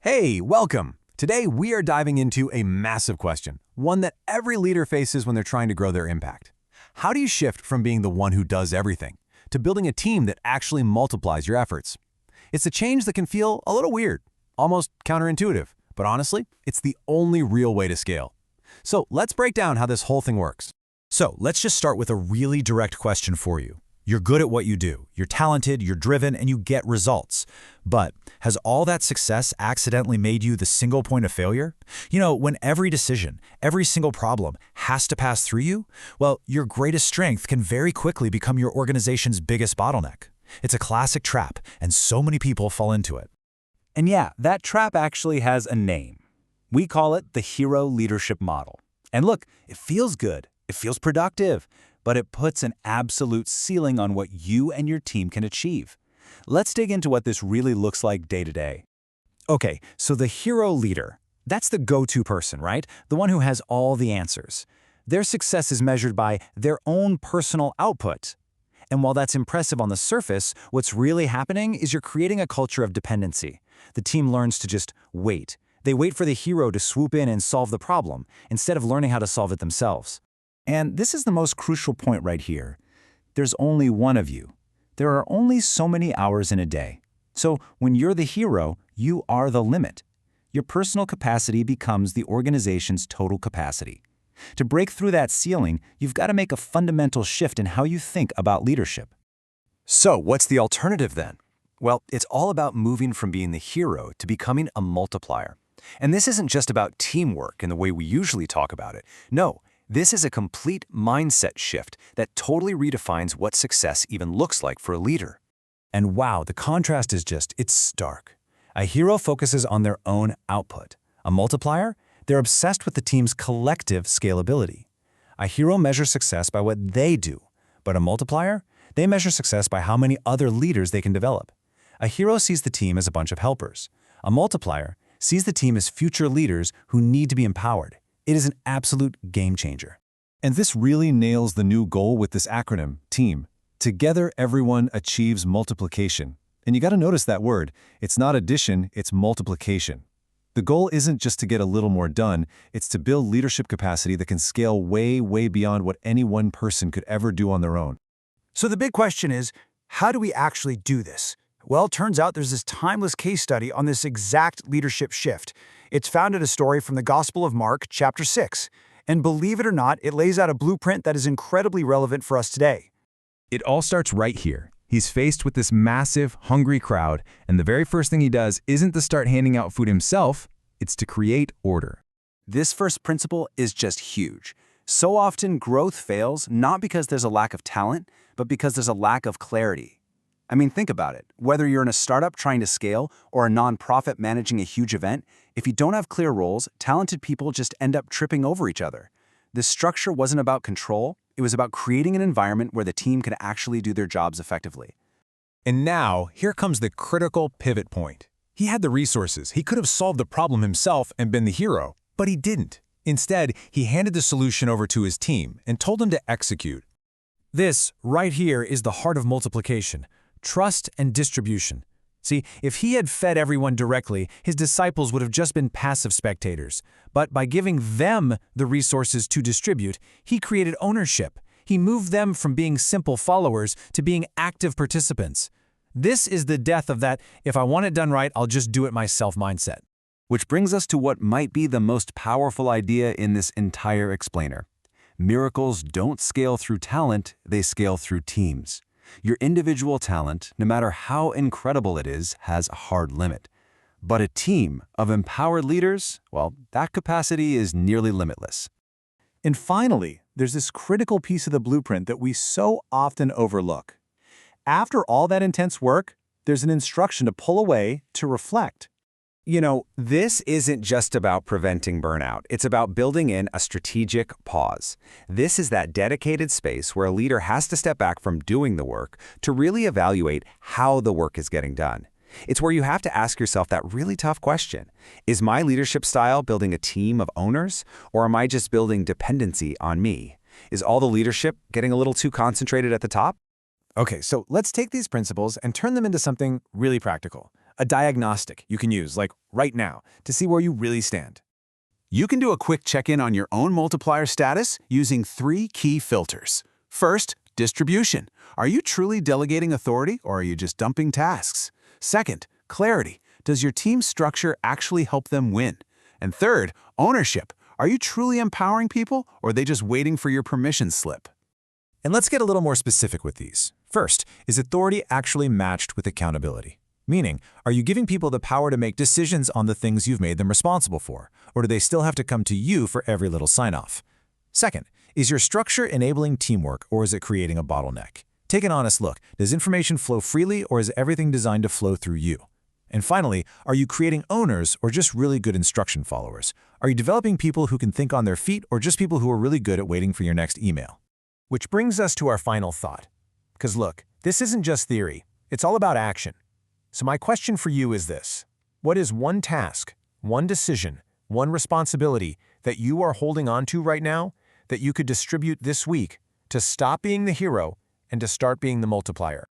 Hey, welcome! Today we are diving into a massive question, one that every leader faces when they're trying to grow their impact. How do you shift from being the one who does everything to building a team that actually multiplies your efforts? It's a change that can feel a little weird, almost counterintuitive, but honestly, it's the only real way to scale. So let's break down how this whole thing works. So let's just start with a really direct question for you. You're good at what you do, you're talented, you're driven, and you get results. But has all that success accidentally made you the single point of failure? You know, when every decision, every single problem has to pass through you, well, your greatest strength can very quickly become your organization's biggest bottleneck. It's a classic trap, and so many people fall into it. And yeah, that trap actually has a name. We call it the hero leadership model. And look, it feels good, it feels productive, but it puts an absolute ceiling on what you and your team can achieve. Let's dig into what this really looks like day to day. Okay, so the hero leader, that's the go-to person, right? The one who has all the answers. Their success is measured by their own personal output. And while that's impressive on the surface, what's really happening is you're creating a culture of dependency. The team learns to just wait. They wait for the hero to swoop in and solve the problem, instead of learning how to solve it themselves. And this is the most crucial point right here. There's only one of you. There are only so many hours in a day. So when you're the hero, you are the limit. Your personal capacity becomes the organization's total capacity. To break through that ceiling, you've got to make a fundamental shift in how you think about leadership. So what's the alternative then? Well, it's all about moving from being the hero to becoming a multiplier. And this isn't just about teamwork in the way we usually talk about it. No. This is a complete mindset shift that totally redefines what success even looks like for a leader. And wow, the contrast is it's stark. A hero focuses on their own output. A multiplier, they're obsessed with the team's collective scalability. A hero measures success by what they do, but a multiplier, they measure success by how many other leaders they can develop. A hero sees the team as a bunch of helpers. A multiplier sees the team as future leaders who need to be empowered. It is an absolute game changer. And this really nails the new goal with this acronym, TEAM. Together, everyone achieves multiplication. And you got to notice that word. It's not addition, it's multiplication. The goal isn't just to get a little more done, it's to build leadership capacity that can scale way, way beyond what any one person could ever do on their own. So the big question is, how do we actually do this? Well, it turns out there's this timeless case study on this exact leadership shift. It's found in a story from the Gospel of Mark, chapter 6. And believe it or not, it lays out a blueprint that is incredibly relevant for us today. It all starts right here. He's faced with this massive, hungry crowd, and the very first thing he does isn't to start handing out food himself, it's to create order. This first principle is just huge. So often, growth fails not because there's a lack of talent, but because there's a lack of clarity. I mean, think about it. Whether you're in a startup trying to scale or a nonprofit managing a huge event, if you don't have clear roles, talented people just end up tripping over each other. This structure wasn't about control, it was about creating an environment where the team could actually do their jobs effectively. And now, here comes the critical pivot point. He had the resources, he could have solved the problem himself and been the hero, but he didn't. Instead, he handed the solution over to his team and told them to execute. This, right here, is the heart of multiplication. Trust and distribution. See, if he had fed everyone directly, his disciples would have just been passive spectators. But by giving them the resources to distribute, he created ownership. He moved them from being simple followers to being active participants. This is the death of that, if I want it done right, I'll just do it myself mindset. Which brings us to what might be the most powerful idea in this entire explainer. Miracles don't scale through talent, they scale through teams. Your individual talent, no matter how incredible it is, has a hard limit. But a team of empowered leaders, well, that capacity is nearly limitless. And finally, there's this critical piece of the blueprint that we so often overlook. After all that intense work, there's an instruction to pull away, to reflect. You know, this isn't just about preventing burnout. It's about building in a strategic pause. This is that dedicated space where a leader has to step back from doing the work to really evaluate how the work is getting done. It's where you have to ask yourself that really tough question. Is my leadership style building a team of owners, or am I just building dependency on me? Is all the leadership getting a little too concentrated at the top? Okay, so let's take these principles and turn them into something really practical. a diagnostic you can use, like right now, to see where you really stand. You can do a quick check-in on your own multiplier status using 3 key filters. First, distribution. Are you truly delegating authority, or are you just dumping tasks? Second, clarity. Does your team structure actually help them win? And third, ownership. Are you truly empowering people, or are they just waiting for your permission slip? And let's get a little more specific with these. First, is authority actually matched with accountability? Meaning, are you giving people the power to make decisions on the things you've made them responsible for, or do they still have to come to you for every little sign-off? Second, is your structure enabling teamwork, or is it creating a bottleneck? Take an honest look. Does information flow freely, or is everything designed to flow through you? And finally, are you creating owners or just really good instruction followers? Are you developing people who can think on their feet, or just people who are really good at waiting for your next email? Which brings us to our final thought. Because look, this isn't just theory, it's all about action. So my question for you is this: what is one task, one decision, one responsibility that you are holding on to right now that you could distribute this week to stop being the hero and to start being the multiplier?